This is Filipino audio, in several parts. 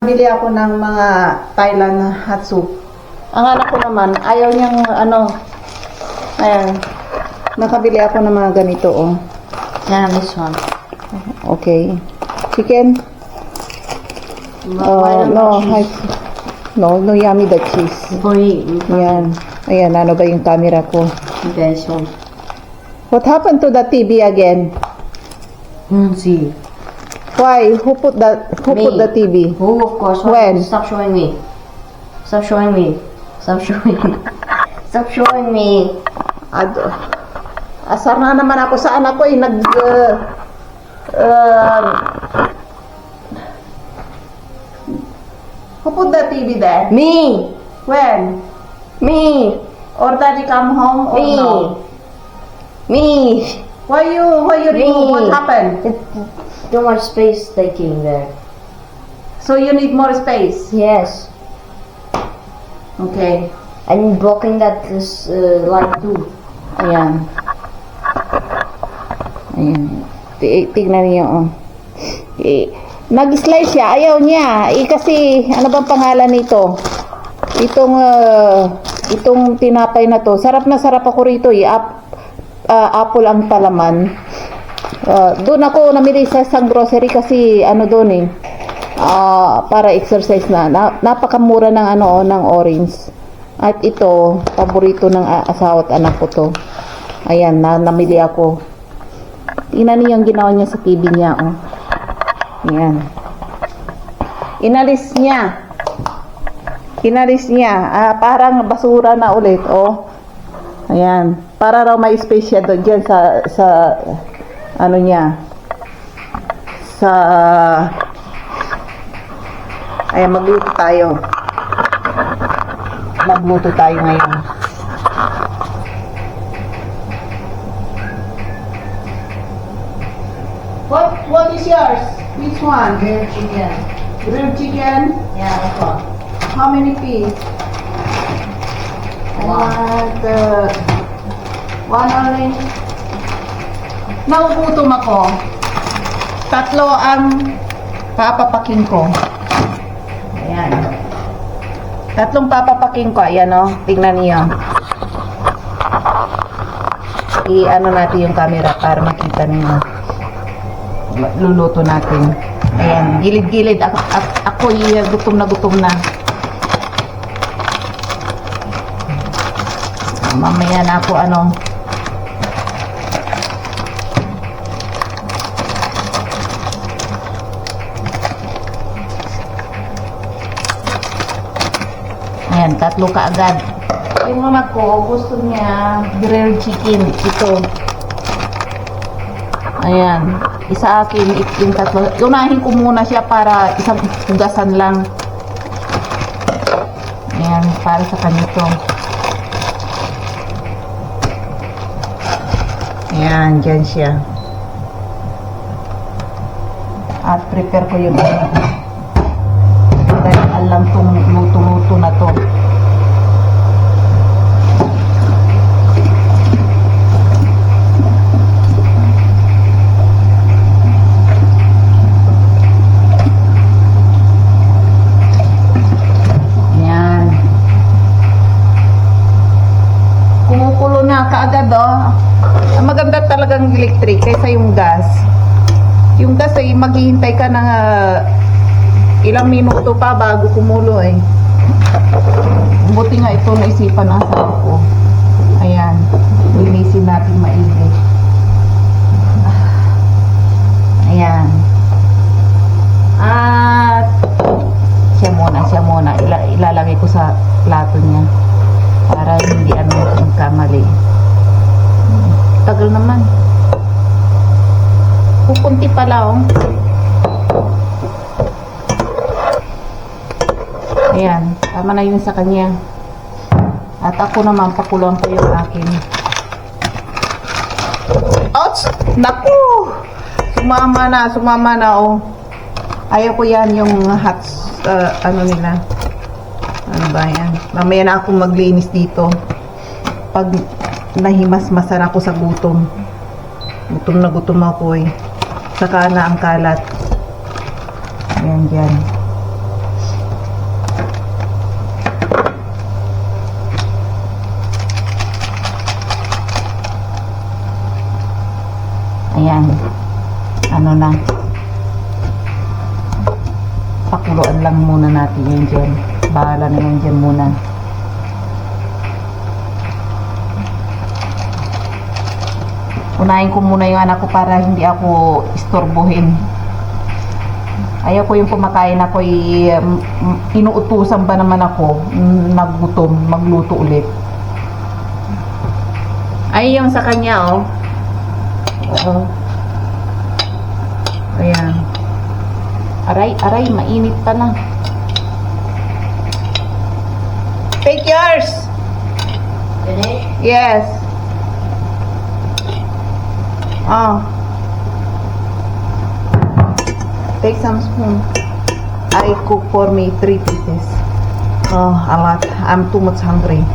nakabili ako ng mga Thailand hot soup. Ang anak ko naman, ayaw niyang ano, ayan, nakabili ako ng mga ganito, oh. Yeah, this one. Okay. Chicken? No, yummy the cheese. Ayan. Ayan, ano ba yung camera ko? Okay, so. What happened to the TV again? See. Why? Who put the TV? Who, of course. When? Stop showing me. Stop showing me. Stop showing me. Stop showing me. Asar na naman ako sa anak ko eh. Who put the TV there? Me. When? Me. Or daddy come home or Me. no? Me. Why you remove? Me. What happened? Too much space taking there. So you need more space. Yes. Okay. I'm blocking that line too. Ayan. Ayan. Tignan niyo, oh. Nag-slice siya. Ayaw niya. Kasi, ano bang pangalan nito? Itong tinapay na to. Sarap na sarap ako rito, eh. Apple ang palaman. Doon ako namili sa isang grocery kasi, ano doon, eh. Para exercise na. Napakamura ng, ng orange. At ito, paborito ng asawa at anak ko to. Ayan, namili ako. Tingnan niyo yung ginawa niya sa TV niya, oh. Ayan. Inalis niya. Parang basura na ulit, oh. Ayan. Para raw may space siya doon dyan sa ano niya. Ayan, magluto tayo. Magluto tayo ngayon. What is yours? Which one? Grilled chicken. Grilled chicken? Yeah, that's one. How many piece? I want one only. Naugutom ako. 3 ang papapaking ko. Ayan. 3 papapaking ko. Ayan, oh. Tingnan niyo. I-ano natin yung camera para makita niyo. Luluto natin. Ayan, gilid-gilid. Ako gutom na. Mamaya na ako Ayan, 3 kaagad. Yung mama ko, gusto niya grilled chicken. Ito. Ayan. Isa akin, yung 3. Unahin ko muna siya para isang hugasan lang. Ayan, para sa kanito. Ayan, dyan siya. At prepare ko yung dahil alam kong luto-luto na to. Kumukulo na kaagad, oh. Maganda talagang electric kaysa yung gas. Yung gas ay maghihintay ka ng ilang minuto pa bago kumulo, eh. Buti nga ito naisipan ng asawa ko. Ayan. Linisin natin maigi. Ayan. At siya muna. Ilalagay ko sa plato niya. Para hindi magkamali. Tagal naman. Pupunti pala, oh. Ayan. Tama na yun sa kanya. At ako naman, pakuloan ko yung akin. Ouch! Naku! Sumama na, oh. Ayaw ko yan yung hot, nila. Ano ba yan? Mamaya na akong maglinis dito. Pag nahimasmasan ako sa gutom. Gutom ako, eh. Saka na ang kalat. Ayan, dyan. pakuluan lang muna natin yan dyan. Bahala na yan dyan muna. Unahin ko muna yung anak ko para hindi ako istorbohin. Ayaw ko yung kumakain ako, inuutusan ba naman ako, nagutom, magluto ulit. Ay, yung sa kanya, oh. Oo. Ayan. Aray, mainit pa na. Take yours! Finish? Yes. Oh. Take some spoon. I cook for me 3 pieces. Oh, a lot. I'm too much hungry.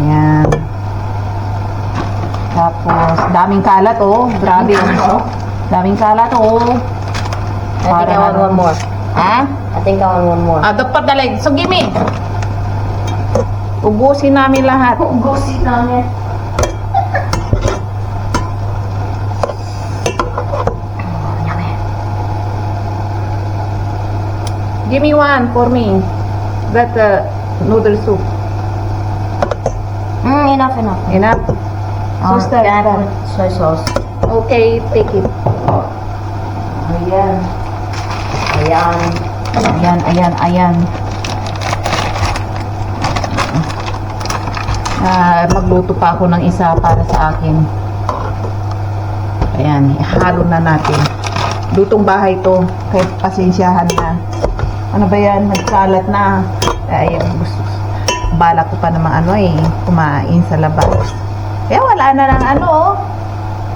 Ayan. Tapos, daming kalat, oh. Grabe, oh. Daming kalat, oh. I think I want one more. Ha? I think I want one more. Ah, dapat dalig. So, gimme. Ubusin namin lahat. Ugosin namin. Give me one for me. That noodle soup. Enough. Enough? So, start Can I that. put soy sauce? Okay, take it. Ayan. Ayan. Magluto pa ako ng isa para sa akin. Ayan, ihalo na natin. Lutong bahay to, kahit pasensyahan na. Ano ba yan? Nagkalat na. Ay, gusto. Bala ko pa naman kumain sa labas. Kaya wala na ng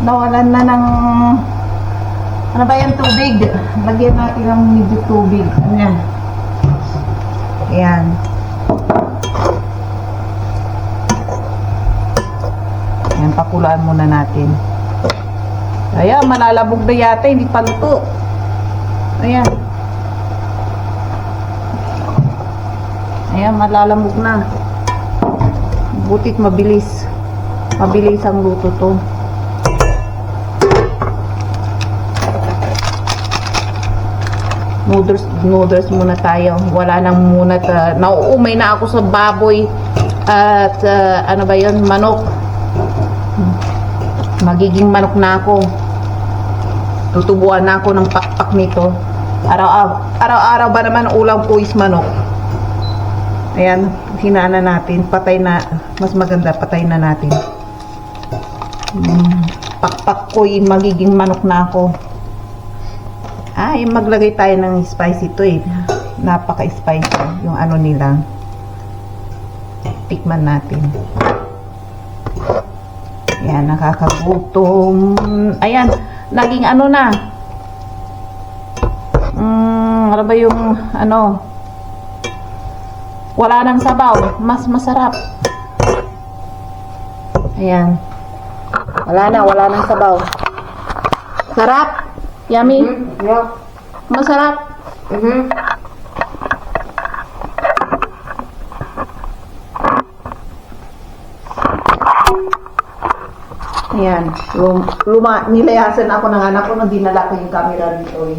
nawalan na ng ano ba yan, tubig. Lagyan natin ng medyo tubig. Ano yan? Ayan. Ayan, pakulaan muna natin. Ayan, malalabog na yata, hindi pa luto. Ayan. Ayan, malalamog na. Butit mabilis. Mabilis ang luto to. Noodles muna tayo. Wala nang muna. Nauumay na ako sa baboy. At ano ba yun? Manok. Magiging manok na ako. Tutubuan na ako ng pakpak nito. Araw-araw ba naman ulam ko is manok. Ayan, hinana natin. Patay na. Mas maganda, patay na natin. Pakpak ko yung magiging manok na ako. Ay, maglagay tayo ng spicy to eh. Napaka-spicy yung ano nila. Tikman natin. Ayan, nakakagutom. Ayan, naging ano na. Ano ba yung wala nang sabaw. Mas masarap. Ayan. Wala nang sabaw. Sarap. Yummy. Yeah. Masarap. Ayan. Nilayasan ako ng anak ko nung dinala ko yung camera dito eh.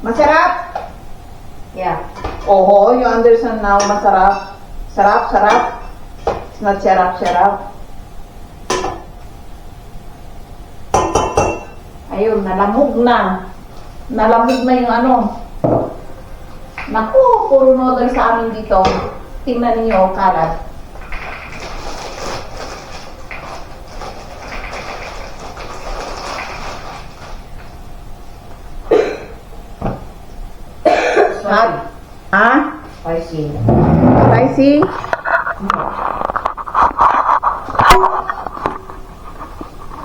Masarap? Yeah. Oo, you understand now, masarap. Sarap. It's not sarap. Ayun, nalamog na. Nalamog na yung Naku, puro noodle sa amin dito. Tingnan niyo, kalat. Spicy. Spicy?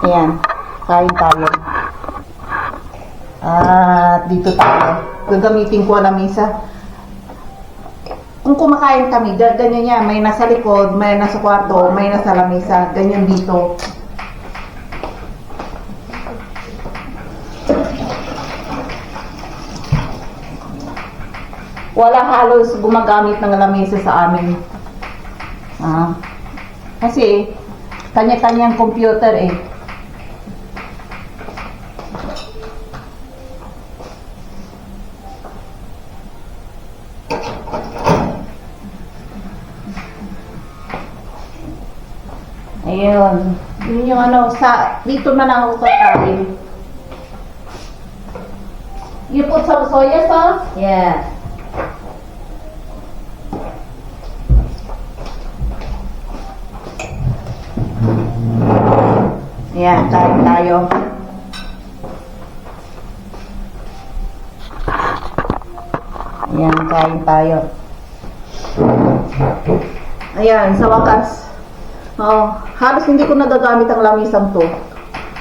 Ayan, kain tayo. At dito tayo. Gagamitin ko ang lamesa. Kung kumakain kami, ganyan yan. May nasa likod, may nasa kwarto, may nasa lamesa. Ganyan dito. Wala halos gumagamit ng lamesa sa amin. Kasi, kanya-kanyang computer eh. Ayun. Yun yung ano, dito na lang ako kakain. You put some soya sauce? Yeah. Ayan, kain tayo. Ayan, kain tayo. Ayan, sa wakas. Halos hindi ko nagagamit ang lamisang to.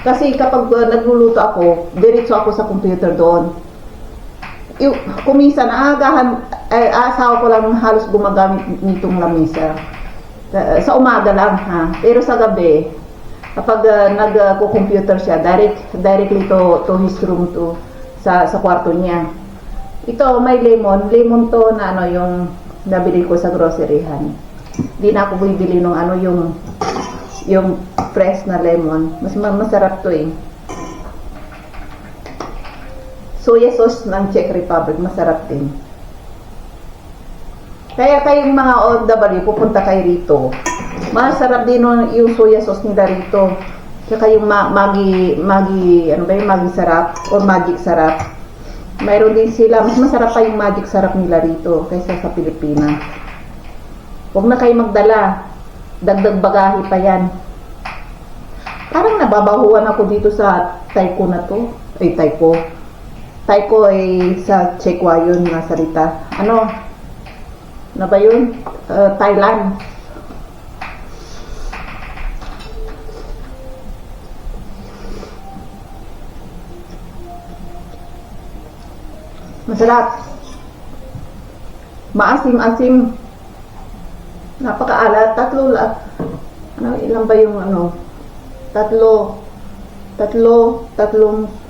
Kasi kapag nagluluto ako, diretso ako sa computer doon. Kuminsan, asawa ko lang halos gumagamit nitong lamisa. Sa umaga lang, ha. Pero sa gabi, kapag nagko-computer siya, directly to his room, sa kwarto niya. Ito, may lemon to na ano, yung nabili ko sa groceryhan. Di na ako bibili ng ano, yung fresh na lemon. Masarap to eh. Soya sauce ng Czech Republic, masarap din. Kaya kayong mga OFW, pupunta kayo rito. Masarap din yung soya sauce nila rito. Tsaka yung magi sarap o magic sarap. Mayroon din sila, mas masarap pa yung magic sarap nila rito kaysa sa Pilipinas. Huwag na kayo magdala. Dagdag bagahe pa yan. Parang nababahuan ako dito sa Taiko na to. Taiko ay sa Chekwa yun na salita. Ano? Na ba yun? Thailand. Masarap. Maasim-asim. Napakaalat. Ilan ba yung ano? Tatlong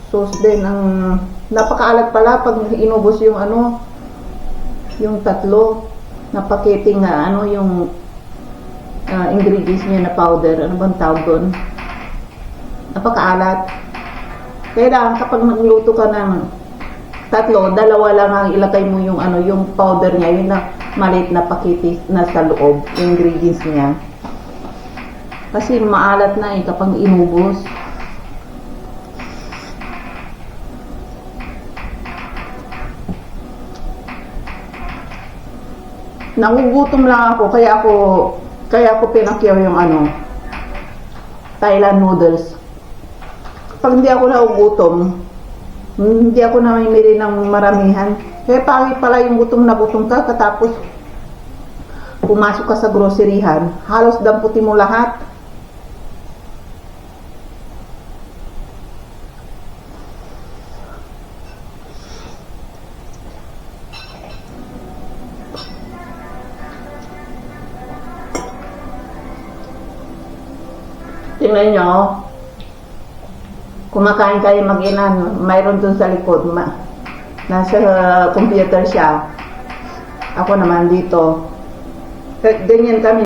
sauce din. Napakaalat pala pag inubos yung ano, yung tatlo na paketing yung ingredients niya na powder. Ano bang tawag doon? Napakaalat. Kaya lang kapag nagluto ka ng tatlo, dalawa lang ang ilagay mo yung ano, yung powder niya, yun na maliit na pakete na sa loob, yung ingredients niya. Kasi maalat na eh kapag inubos. Nagugutom lang ako, kaya ako pinakyaw yung ano, Thailand noodles. Pag hindi ako nagugutom, hindi ako namimili ng maramihan. Kaya pangit pala yung gutom na gutom ka, katapos pumasok ka sa groceryhan, halos damputin mo lahat. Tingnan nyo, kumakain kayo mag-inan, mayroon dun sa likod, nasa computer siya. Ako naman dito. Ganyan kami.